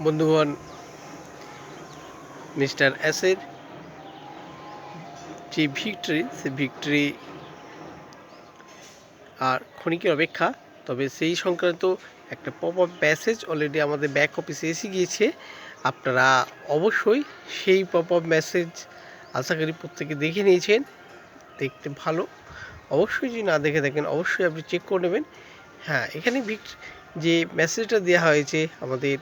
বন্ধুগণ, মিস্টার এসের যে ভিক্টরি, সে ভিক্টরি আর ক্ষণিকের অপেক্ষা। তবে সেই সংক্রান্ত একটা পপ আপ মেসেজ অলরেডি আমাদের ব্যাক অফিসে এসে গিয়েছে। আপনারা অবশ্যই সেই পপ আপ মেসেজ আশা করি প্রত্যেকে দেখে নিয়েছেন। দেখতে ভালো, অবশ্যই যদি না দেখে থাকেন অবশ্যই আপনি চেক করে নেবেন। হ্যাঁ, এখানে যে মেসেজটা দেওয়া হয়েছে, আমাদের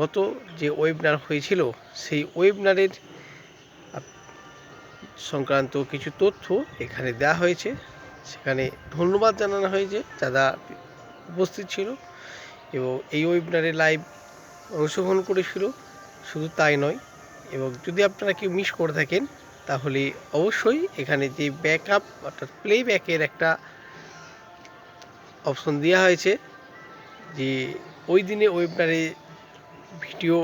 গত যে ওয়েবিনার হয়েছিল সেই ওয়েবিনারের সংক্রান্ত কিছু তথ্য এখানে দেওয়া হয়েছে। সেখানে ধন্যবাদ জানানো হয়েছে যারা উপস্থিত ছিল এবং এই ওয়েবিনারে লাইভ অংশগ্রহণ করেছিল। শুধু তাই নয়, এবং যদি আপনারা কেউ মিস করে থাকেন তাহলে অবশ্যই এখানে যে ব্যাকআপ অর্থাৎ প্লেব্যাকের একটা অপশন দেওয়া হয়েছে, যে ওই দিনে ওয়েবিনারে ভিডিও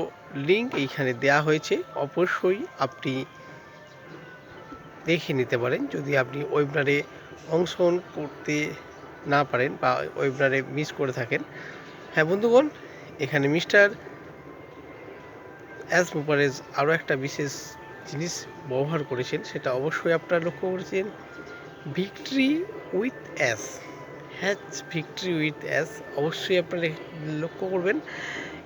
লিঙ্ক এইখানে দেওয়া হয়েছে। অবশ্যই আপনি দেখে নিতে পারেন যদি আপনি ওয়েবিনারে অংশগ্রহণ করতে না পারেন বা ওয়েবিনারে মিস করে থাকেন। হ্যাঁ বন্ধুগণ, এখানে মিস্টার অ্যাস মুপারেজ আরও একটা বিশেষ জিনিস ব্যবহার করেছেন, সেটা অবশ্যই আপনারা লক্ষ্য করেছেন। Victory with us, victory with us অবশ্যই আপনারা লক্ষ্য করবেন।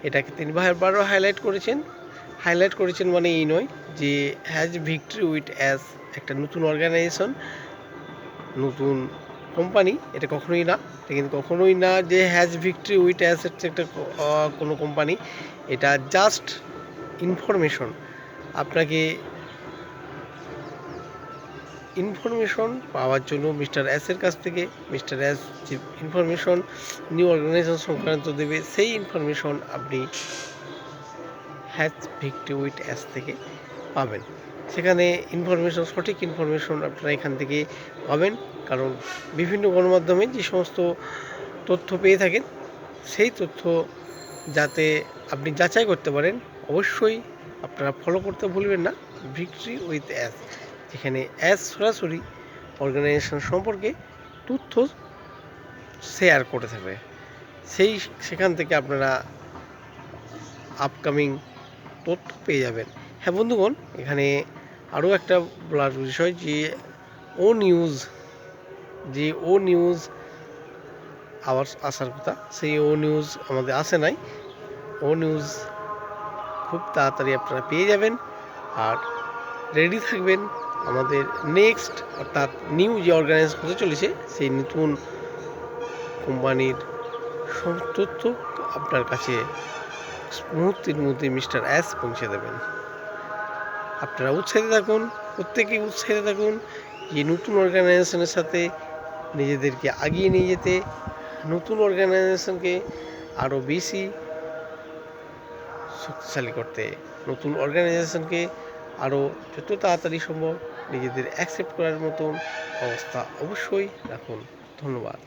এটাকে তিনি বারবার হাইলাইট করেছেন মানে এই নয় যে ভিক্টরি উইথ অ্যাস একটা নতুন অর্গানাইজেশন, নতুন কোম্পানি, এটা কখনোই না। এটা কিন্তু কখনোই না যে ভিক্টরি উইথ অ্যাস হচ্ছে একটা কোনো কোম্পানি। এটা জাস্ট ইনফরমেশন। আপনাকে ইনফরমেশন পাওয়ার জন্য মিস্টার অ্যাসের কাছ থেকে মিস্টার অ্যাস যে ইনফরমেশন নিউ অর্গানাইজেশন সংক্রান্ত দেবে, সেই ইনফরমেশন আপনি ভিক্টরি উইথ অ্যাস থেকে পাবেন। সেখানে সঠিক ইনফরমেশন আপনারা এখান থেকে পাবেন, কারণ বিভিন্ন গণমাধ্যমে যে সমস্ত তথ্য পেয়ে থাকেন সেই তথ্য যাতে আপনি যাচাই করতে পারেন, অবশ্যই আপনারা ফলো করতে ভুলবেন না ভিক্টরি উইথ অ্যাস, যেখানে অ্যাস সরাসরি অর্গানাইজেশন সম্পর্কে তথ্য শেয়ার করে থাকবে। সেখান থেকে আপনারা আপকামিং তথ্য পেয়ে যাবেন। হ্যাঁ বন্ধুগণ, এখানে আরও একটা বলার বিষয় যে ও নিউজ আসার কথা, সেই ও নিউজ আমাদের আসে নাই। ও নিউজ খুব তাড়াতাড়ি আপনারা পেয়ে যাবেন, আর রেডি থাকবেন আমাদের নেক্সট অর্থাৎ নিউ যে অর্গানাইজ হতে চলেছে সেই নতুন কোম্পানির সব তথ্য আপনার কাছে মুহূর্তের মধ্যে মিস্টার অ্যাস পৌঁছে দেবেন। আপনারা প্রত্যেকেই উৎসাহিত থাকুন যে নতুন অর্গানাইজেশনের সাথে নিজেদেরকে আগিয়ে নিয়ে যেতে, নতুন অর্গানাইজেশনকে আরও বেশি শক্তিশালী করতে, নতুন অর্গানাইজেশনকে আরও যত তাড়াতাড়ি সম্ভব নিজেদের অ্যাকসেপ্ট করার মতন অবস্থা অবশ্যই রাখুন। ধন্যবাদ।